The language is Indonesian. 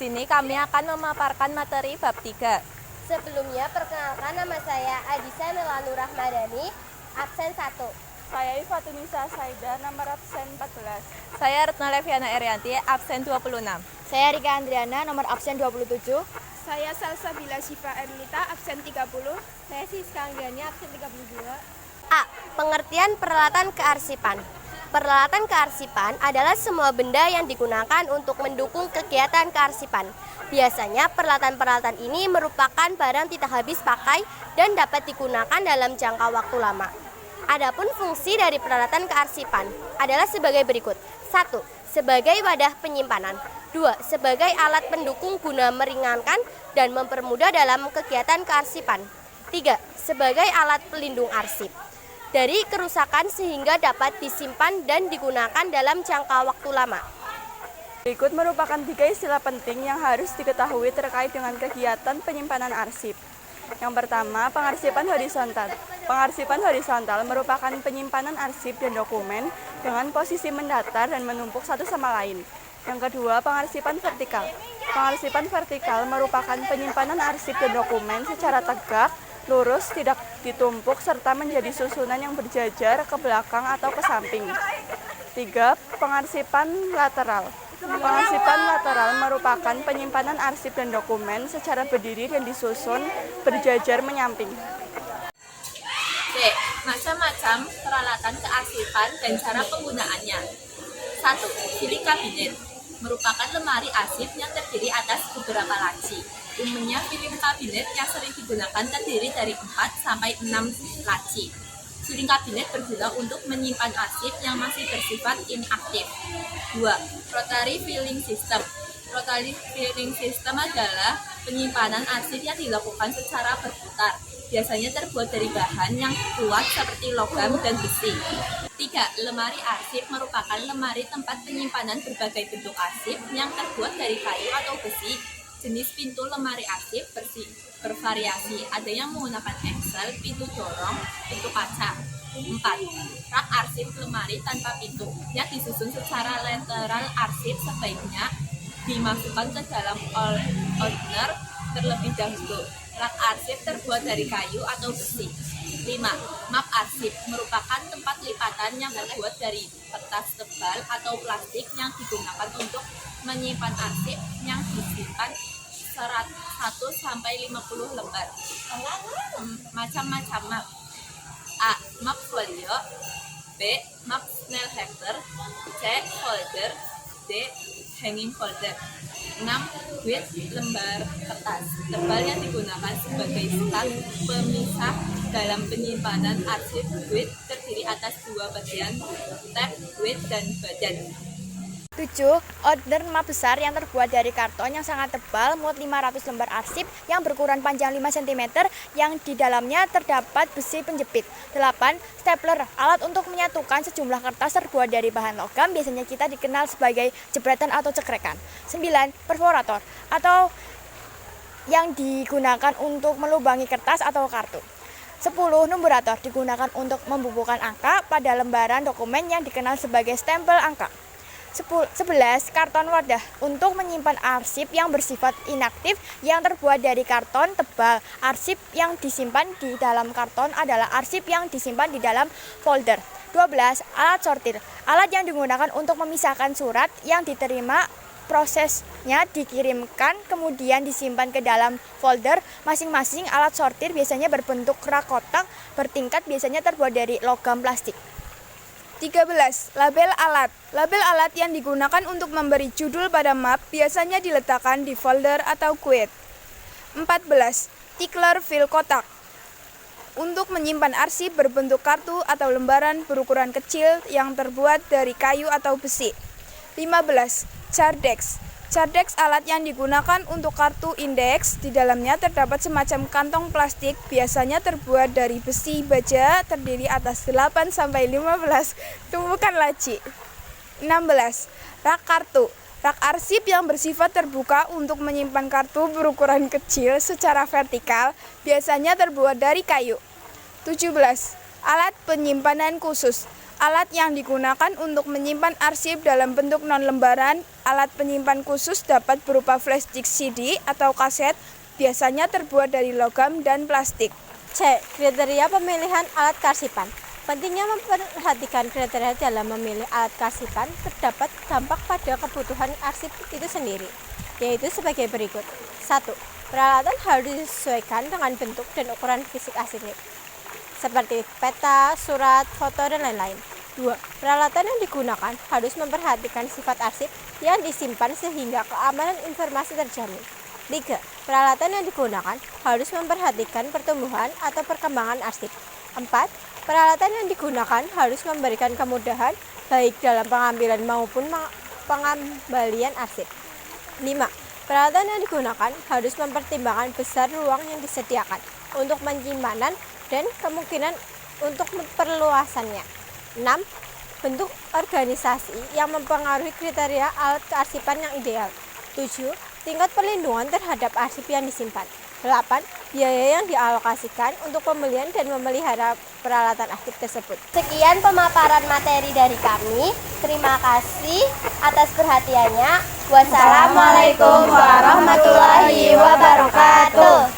sini kami akan memaparkan materi bab 3. Sebelumnya, perkenalkan, nama saya Adisa Melanu Rahmadani, absen 1. Saya Ifatunisa Saida, nomor absen 14. Saya Retna Leviana Erianti, absen 26. Saya Rika Andriana, nomor absen 27. Saya Salsabila Syifa Erlita, absen 30. Saya Siska Anggiani, absen 32. A. Pengertian peralatan kearsipan. Peralatan kearsipan adalah semua benda yang digunakan untuk mendukung kegiatan kearsipan. Biasanya peralatan-peralatan ini merupakan barang tidak habis pakai dan dapat digunakan dalam jangka waktu lama. Adapun fungsi dari peralatan kearsipan adalah sebagai berikut. 1. Sebagai wadah penyimpanan. 2. Sebagai alat pendukung guna meringankan dan mempermudah dalam kegiatan kearsipan. 3. Sebagai alat pelindung arsip dari kerusakan sehingga dapat disimpan dan digunakan dalam jangka waktu lama. Berikut merupakan 3 istilah penting yang harus diketahui terkait dengan kegiatan penyimpanan arsip. Yang pertama, pengarsipan horizontal. Pengarsipan horizontal merupakan penyimpanan arsip dan dokumen dengan posisi mendatar dan menumpuk satu sama lain. Yang kedua, pengarsipan vertikal. Pengarsipan vertikal merupakan penyimpanan arsip dan dokumen secara tegak, lurus, tidak ditumpuk, serta menjadi susunan yang berjajar ke belakang atau ke samping. 3. Pengarsipan lateral. Pengarsipan lateral merupakan penyimpanan arsip dan dokumen secara berdiri dan disusun berjajar menyamping. C. Macam-macam peralatan kearsipan dan cara penggunaannya. 1. Filing kabinet merupakan lemari arsip yang terdiri atas beberapa laci. Umumnya filing kabinet yang sering digunakan terdiri dari 4 sampai 6 laci. Filing kabinet berguna untuk menyimpan arsip yang masih bersifat inaktif. 2. Rotary filling system. Rotary filling system adalah penyimpanan arsip yang dilakukan secara berputar. Biasanya terbuat dari bahan yang kuat seperti logam dan besi. 3. Lemari arsip merupakan lemari tempat penyimpanan berbagai bentuk arsip yang terbuat dari kayu atau besi. Jenis pintu lemari arsip bervariasi, ada yang menggunakan engsel, pintu dorong, pintu kaca. 4. Rak arsip lemari tanpa pintu yang disusun secara lateral. Arsip sebaiknya dimasukkan ke dalam ordner terlebih dahulu. Rak arsip terbuat dari kayu atau besi. 5. Map arsip merupakan tempat lipatan yang terbuat dari kertas tebal atau plastik yang digunakan untuk menyimpan arsip yang disimpan 1-50 lembar. Macam-macam map. A. Map folio. B. Map Snellhefter. C. Folder. D. Hanging folder. 6. Guide lembar kertas tebal yang digunakan sebagai staf pemisah dalam penyimpanan arsip. Guide terdiri atas 2 bagian, tab, guide, dan badan. 7. Order map besar yang terbuat dari karton yang sangat tebal, muat 500 lembar arsip yang berukuran panjang 5 cm yang di dalamnya terdapat besi penjepit. 8. Stapler, alat untuk menyatukan sejumlah kertas terbuat dari bahan logam, biasanya kita dikenal sebagai jepretan atau cekrekan. 9. Perforator, atau yang digunakan untuk melubangi kertas atau kartu. 10. Numberator, digunakan untuk membubuhkan angka pada lembaran dokumen yang dikenal sebagai stempel angka. 11. Karton wadah, untuk menyimpan arsip yang bersifat inaktif yang terbuat dari karton tebal. Arsip yang disimpan di dalam karton adalah arsip yang disimpan di dalam folder. 12. Alat sortir, alat yang digunakan untuk memisahkan surat yang diterima, prosesnya dikirimkan kemudian disimpan ke dalam folder masing-masing. Alat sortir biasanya berbentuk rak kotak bertingkat, biasanya terbuat dari logam plastik. 13. Label alat. Label alat yang digunakan untuk memberi judul pada map biasanya diletakkan di folder atau guide. 14. Tickler fil kotak, untuk menyimpan arsip berbentuk kartu atau lembaran berukuran kecil yang terbuat dari kayu atau besi. 15. Cardex. Cardex, alat yang digunakan untuk kartu indeks. Di dalamnya terdapat semacam kantong plastik, biasanya terbuat dari besi baja, terdiri atas 8-15 tumpukan laci. 16. Rak kartu. Rak arsip yang bersifat terbuka untuk menyimpan kartu berukuran kecil secara vertikal, biasanya terbuat dari kayu. 17. Alat penyimpanan khusus. Alat yang digunakan untuk menyimpan arsip dalam bentuk non-lembaran, alat penyimpan khusus dapat berupa flash disk CD atau kaset, biasanya terbuat dari logam dan plastik. C. Kriteria pemilihan alat kearsipan. Pentingnya memperhatikan kriteria dalam memilih alat kearsipan terdapat dampak pada kebutuhan arsip itu sendiri, yaitu sebagai berikut. 1. Peralatan harus disesuaikan dengan bentuk dan ukuran fisik arsip, seperti peta, surat, foto, dan lain-lain. 2. Peralatan yang digunakan harus memperhatikan sifat arsip yang disimpan sehingga keamanan informasi terjamin. 3. Peralatan yang digunakan harus memperhatikan pertumbuhan atau perkembangan arsip. 4. Peralatan yang digunakan harus memberikan kemudahan baik dalam pengambilan maupun pengembalian arsip. 5. Peralatan yang digunakan harus mempertimbangkan besar ruang yang disediakan untuk penyimpanan dan kemungkinan untuk perluasannya. 6. Bentuk organisasi yang mempengaruhi kriteria alat kearsipan yang ideal. 7. Tingkat perlindungan terhadap arsip yang disimpan. 8. Biaya yang dialokasikan untuk pembelian dan memelihara peralatan arsip tersebut. Sekian pemaparan materi dari kami. Terima kasih atas perhatiannya. Wassalamualaikum warahmatullahi wabarakatuh.